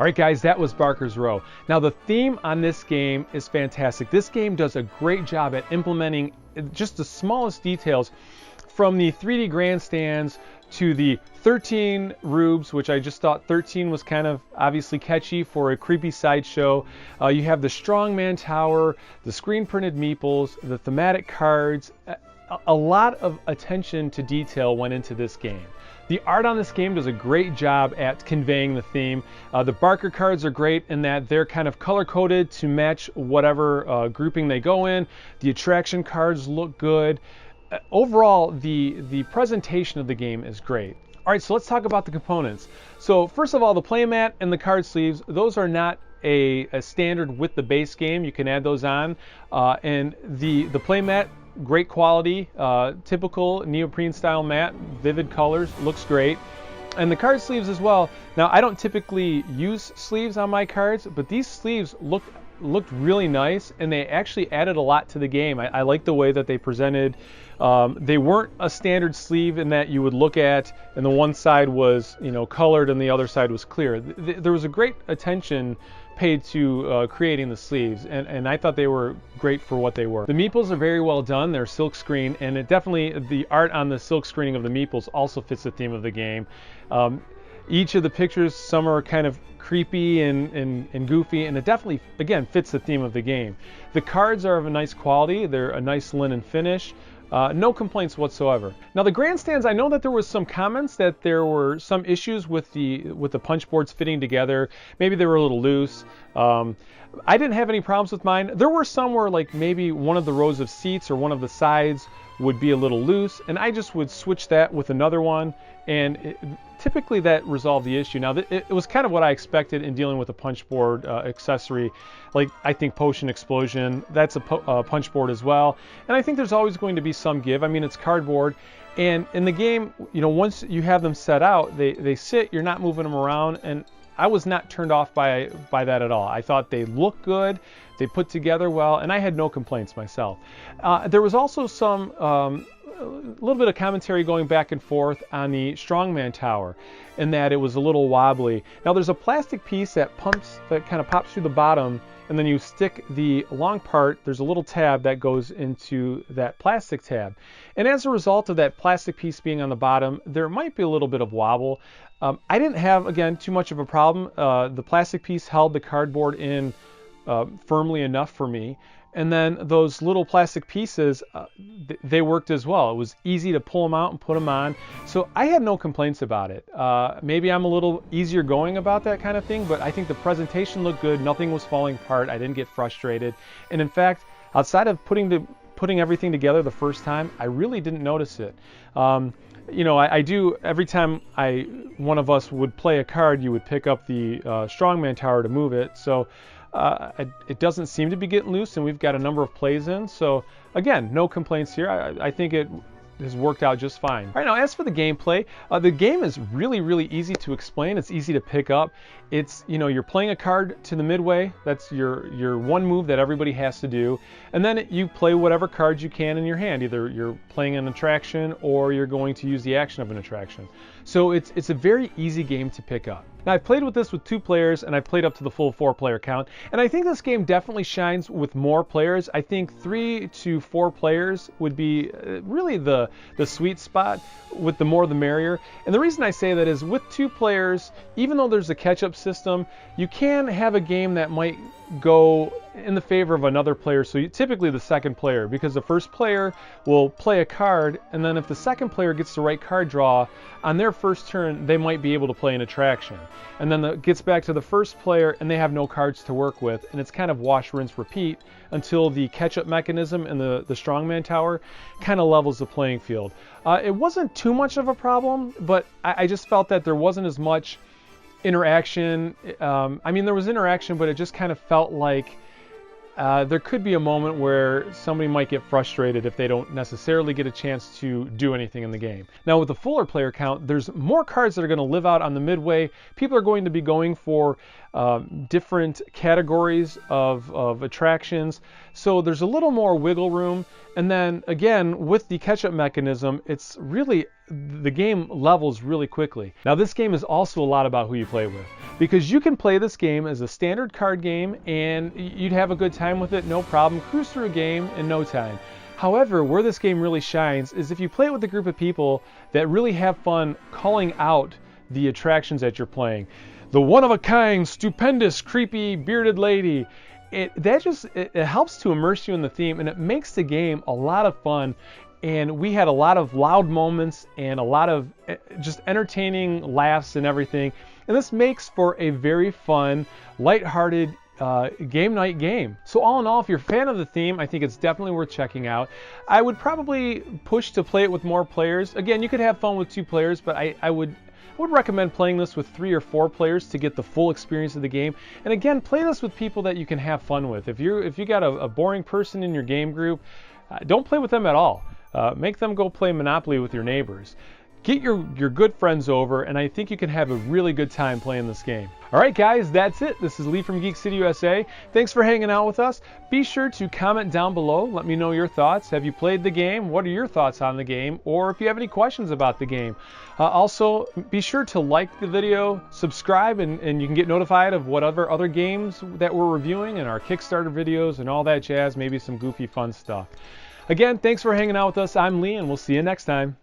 All right, guys, that was Barker's Row. Now, the theme on this game is fantastic. This game does a great job at implementing just the smallest details, from the 3D grandstands to the 13 rubes, which I just thought 13 was kind of obviously catchy for a creepy sideshow. You have the strongman tower, the screen printed meeples, the thematic cards. A lot of attention to detail went into this game. The art on this game does a great job at conveying the theme. The Barker cards are great in that they're kind of color-coded to match whatever grouping they go in. The attraction cards look good. Overall, the presentation of the game is great. All right, so let's talk about the components. So first of all, the playmat and the card sleeves, those are not a standard with the base game. You can add those on. And the playmat, great quality, typical neoprene style mat, vivid colors, looks great. And the card sleeves as well. Now, I don't typically use sleeves on my cards, but these sleeves looked really nice, and they actually added a lot to the game. I like the way that they presented. They weren't a standard sleeve in that you would look at and the one side was, colored and the other side was clear. There was a great attention paid to creating the sleeves, and I thought they were great for what they were. The meeples are very well done. They're silk screen, and it definitely, the art on the silk screening of the meeples also fits the theme of the game. Each of the pictures, some are kind of creepy and goofy, and it definitely, again, fits the theme of the game. The cards are of a nice quality. They're a nice linen finish. No complaints whatsoever. Now, the grandstands, I know that there was some comments that there were some issues with the punch boards fitting together. Maybe they were a little loose. I didn't have any problems with mine. There were some where like maybe one of the rows of seats or one of the sides would be a little loose, and I just would switch that with another one, and typically that resolved the issue. Now, it was kind of what I expected in dealing with a punch board accessory. Like, I think Potion Explosion, that's a punch board as well. And I think there's always going to be some give. I mean, it's cardboard. And in the game, once you have them set out, they sit, you're not moving them around. And I was not turned off by that at all. I thought they looked good, they put together well, and I had no complaints myself. There was also some a little bit of commentary going back and forth on the strongman tower, in that it was a little wobbly. Now, there's a plastic piece that kind of pops through the bottom, and then you stick the long part. There's a little tab that goes into that plastic tab, and as a result of that plastic piece being on the bottom, there might be a little bit of wobble. I didn't have, again, too much of a problem. The plastic piece held the cardboard in firmly enough for me. And then those little plastic pieces, they worked as well. It was easy to pull them out and put them on. So I had no complaints about it. Maybe I'm a little easier going about that kind of thing, but I think the presentation looked good. Nothing was falling apart. I didn't get frustrated. And in fact, outside of putting everything together the first time, I really didn't notice it. I do, every time one of us would play a card, you would pick up the strongman tower to move it. So it doesn't seem to be getting loose, and we've got a number of plays in. So again, no complaints here. I think it has worked out just fine. All right, now as for the gameplay, the game is really, really easy to explain. It's easy to pick up. It's, you're playing a card to the midway. That's your one move that everybody has to do. And then you play whatever cards you can in your hand. Either you're playing an attraction or you're going to use the action of an attraction. So it's a very easy game to pick up. Now, I've played with this with 2 players, and I've played up to the full 4-player count. And I think this game definitely shines with more players. I think 3 to 4 players would be really the sweet spot. With the more the merrier. And the reason I say that is with 2 players, even though there's a catch-up system, you can have a game that might go in the favor of another player, so typically the second player, because the first player will play a card, and then if the second player gets the right card draw, on their first turn they might be able to play an attraction. And then it gets back to the first player and they have no cards to work with, and it's kind of wash, rinse, repeat until the catch-up mechanism in the strongman tower kind of levels the playing field. It wasn't too much of a problem, but I just felt that there wasn't as much interaction. I mean, there was interaction, but it just kind of felt like there could be a moment where somebody might get frustrated if they don't necessarily get a chance to do anything in the game. Now, with the fuller player count, there's more cards that are going to live out on the midway. People are going to be going for different categories of attractions, so there's a little more wiggle room. And then again, with the catch-up mechanism, it's really, the game levels really quickly. Now, this game is also a lot about who you play with. because you can play this game as a standard card game and you'd have a good time with it, no problem, cruise through a game in no time. However, where this game really shines is if you play it with a group of people that really have fun calling out the attractions that you're playing. The one-of-a-kind, stupendous, creepy, bearded lady. It helps to immerse you in the theme, and it makes the game a lot of fun. And we had a lot of loud moments and a lot of just entertaining laughs and everything. And this makes for a very fun, lighthearted game night game. So all in all, if you're a fan of the theme, I think it's definitely worth checking out. I would probably push to play it with more players. Again, you could have fun with 2 players, but I would recommend playing this with 3 or 4 players to get the full experience of the game. And again, play this with people that you can have fun with. If you got a boring person in your game group, don't play with them at all. Make them go play Monopoly with your neighbors. Get your good friends over, and I think you can have a really good time playing this game. All right, guys, that's it. This is Lee from Geek City, USA. Thanks for hanging out with us. Be sure to comment down below. Let me know your thoughts. Have you played the game? What are your thoughts on the game? Or if you have any questions about the game. Also, be sure to like the video, subscribe, and you can get notified of whatever other games that we're reviewing and our Kickstarter videos and all that jazz, maybe some goofy fun stuff. Again, thanks for hanging out with us. I'm Lee, and we'll see you next time.